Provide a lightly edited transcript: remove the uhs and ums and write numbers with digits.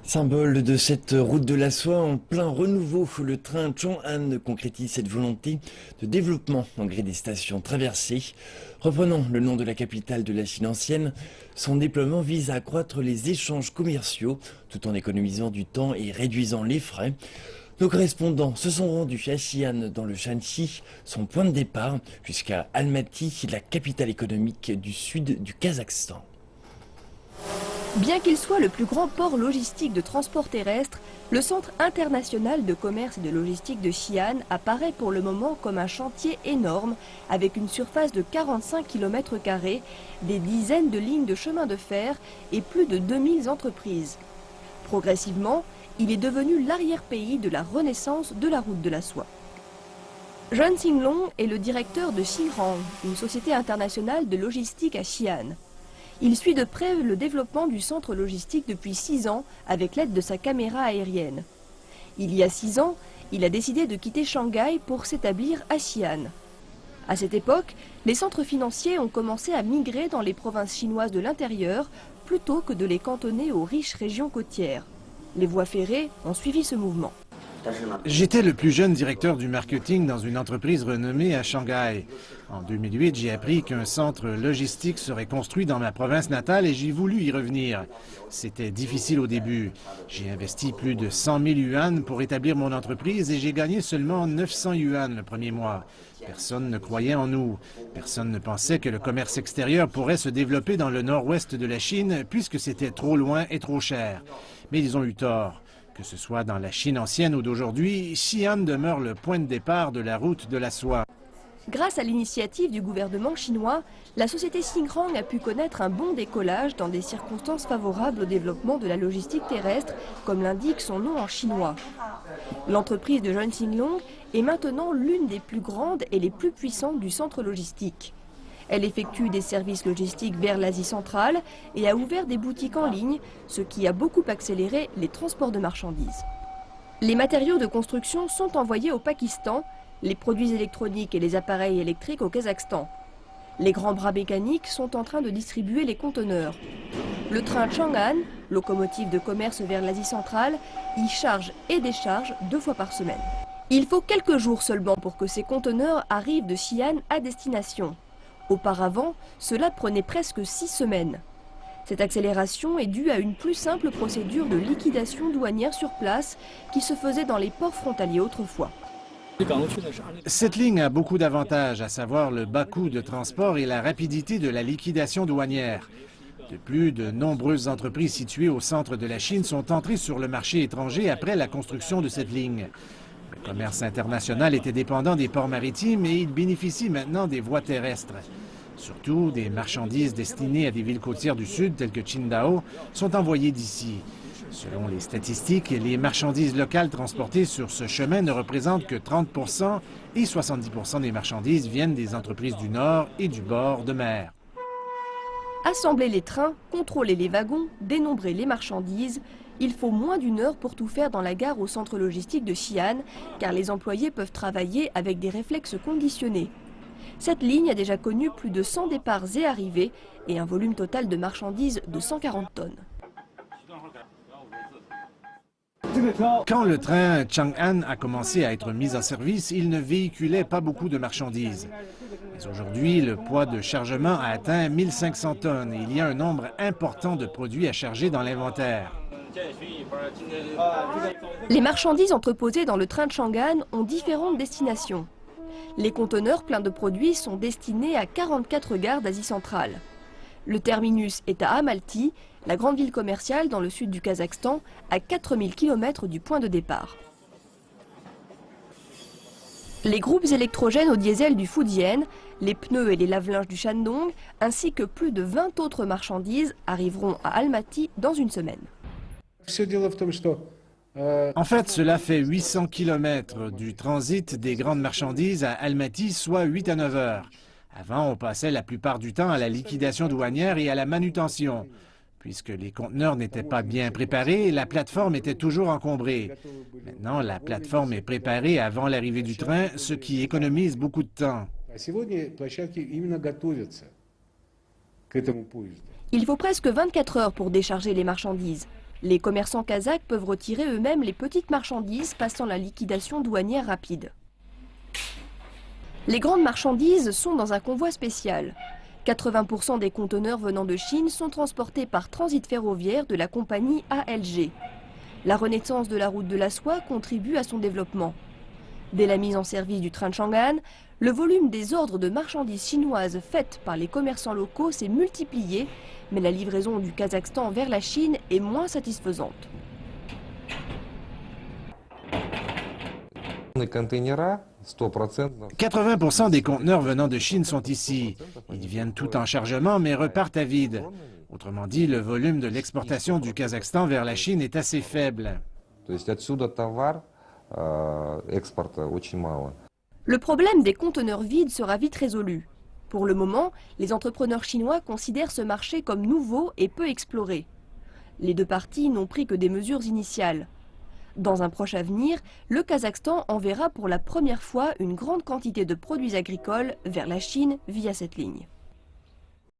Symbole de cette route de la soie en plein renouveau, le train Chang'an concrétise cette volonté de développement en gré des stations traversées. Reprenant le nom de la capitale de la Chine ancienne, son déploiement vise à accroître les échanges commerciaux tout en économisant du temps et réduisant les frais. Nos correspondants se sont rendus à Xi'an dans le Shanxi, son point de départ, jusqu'à Almaty, la capitale économique du sud du Kazakhstan. Bien qu'il soit le plus grand port logistique de transport terrestre, le centre international de commerce et de logistique de Xi'an apparaît pour le moment comme un chantier énorme avec une surface de 45 km², des dizaines de lignes de chemin de fer et plus de 2000 entreprises. Progressivement, il est devenu l'arrière-pays de la renaissance de la route de la soie. Zheng Xinglong est le directeur de Xinrang, une société internationale de logistique à Xi'an. Il suit de près le développement du centre logistique depuis 6 ans avec l'aide de sa caméra aérienne. Il y a 6 ans, il a décidé de quitter Shanghai pour s'établir à Xi'an. À cette époque, les centres financiers ont commencé à migrer dans les provinces chinoises de l'intérieur plutôt que de les cantonner aux riches régions côtières. Les voies ferrées ont suivi ce mouvement. J'étais le plus jeune directeur du marketing dans une entreprise renommée à Shanghai. En 2008, j'ai appris qu'un centre logistique serait construit dans ma province natale et j'ai voulu y revenir. C'était difficile au début. J'ai investi plus de 100 000 yuan pour établir mon entreprise et j'ai gagné seulement 900 yuan le premier mois. Personne ne croyait en nous. Personne ne pensait que le commerce extérieur pourrait se développer dans le nord-ouest de la Chine puisque c'était trop loin et trop cher. Mais ils ont eu tort. Que ce soit dans la Chine ancienne ou d'aujourd'hui, Xi'an demeure le point de départ de la route de la soie. Grâce à l'initiative du gouvernement chinois, la société Xinrang a pu connaître un bon décollage dans des circonstances favorables au développement de la logistique terrestre, comme l'indique son nom en chinois. L'entreprise de Zheng Xinglong est maintenant l'une des plus grandes et les plus puissantes du centre logistique. Elle effectue des services logistiques vers l'Asie centrale et a ouvert des boutiques en ligne, ce qui a beaucoup accéléré les transports de marchandises. Les matériaux de construction sont envoyés au Pakistan, les produits électroniques et les appareils électriques au Kazakhstan. Les grands bras mécaniques sont en train de distribuer les conteneurs. Le train Chang'an, locomotive de commerce vers l'Asie centrale, y charge et décharge 2 fois par semaine. Il faut quelques jours seulement pour que ces conteneurs arrivent de Xi'an à destination. Auparavant, cela prenait presque 6 semaines. Cette accélération est due à une plus simple procédure de liquidation douanière sur place qui se faisait dans les ports frontaliers autrefois. Cette ligne a beaucoup d'avantages, à savoir le bas coût de transport et la rapidité de la liquidation douanière. De plus, de nombreuses entreprises situées au centre de la Chine sont entrées sur le marché étranger après la construction de cette ligne. Le commerce international était dépendant des ports maritimes et il bénéficie maintenant des voies terrestres. Surtout, des marchandises destinées à des villes côtières du sud, telles que Qingdao, sont envoyées d'ici. Selon les statistiques, les marchandises locales transportées sur ce chemin ne représentent que 30 % et 70 % des marchandises viennent des entreprises du nord et du bord de mer. Assembler les trains, contrôler les wagons, dénombrer les marchandises, il faut moins d'1 heure pour tout faire dans la gare au centre logistique de Xi'an, car les employés peuvent travailler avec des réflexes conditionnés. Cette ligne a déjà connu plus de 100 départs et arrivées et un volume total de marchandises de 140 tonnes. Quand le train Chang'an a commencé à être mis en service, il ne véhiculait pas beaucoup de marchandises. Mais aujourd'hui, le poids de chargement a atteint 1500 tonnes et il y a un nombre important de produits à charger dans l'inventaire. Les marchandises entreposées dans le train de Chang'an ont différentes destinations. Les conteneurs pleins de produits sont destinés à 44 gares d'Asie centrale. Le terminus est à Almaty, la grande ville commerciale dans le sud du Kazakhstan, à 4000 km du point de départ. Les groupes électrogènes au diesel du Fujian, les pneus et les lave-linges du Shandong, ainsi que plus de 20 autres marchandises arriveront à Almaty dans une semaine. En fait, cela fait 800 km du transit des grandes marchandises à Almaty, soit 8 à 9 heures. Avant, on passait la plupart du temps à la liquidation douanière et à la manutention. Puisque les conteneurs n'étaient pas bien préparés, la plateforme était toujours encombrée. Maintenant, la plateforme est préparée avant l'arrivée du train, ce qui économise beaucoup de temps. Il faut presque 24 heures pour décharger les marchandises. Les commerçants kazakhs peuvent retirer eux-mêmes les petites marchandises passant la liquidation douanière rapide. Les grandes marchandises sont dans un convoi spécial. 80% des conteneurs venant de Chine sont transportés par transit ferroviaire de la compagnie ALG. La renaissance de la route de la soie contribue à son développement. Dès la mise en service du train de Chang'an, le volume des ordres de marchandises chinoises faites par les commerçants locaux s'est multiplié, mais la livraison du Kazakhstan vers la Chine est moins satisfaisante. 80% des conteneurs venant de Chine sont ici. Ils viennent tout en chargement mais repartent à vide. Autrement dit, le volume de l'exportation du Kazakhstan vers la Chine est assez faible. Le problème des conteneurs vides sera vite résolu. Pour le moment, les entrepreneurs chinois considèrent ce marché comme nouveau et peu exploré. Les deux parties n'ont pris que des mesures initiales. Dans un proche avenir, le Kazakhstan enverra pour la première fois une grande quantité de produits agricoles vers la Chine via cette ligne.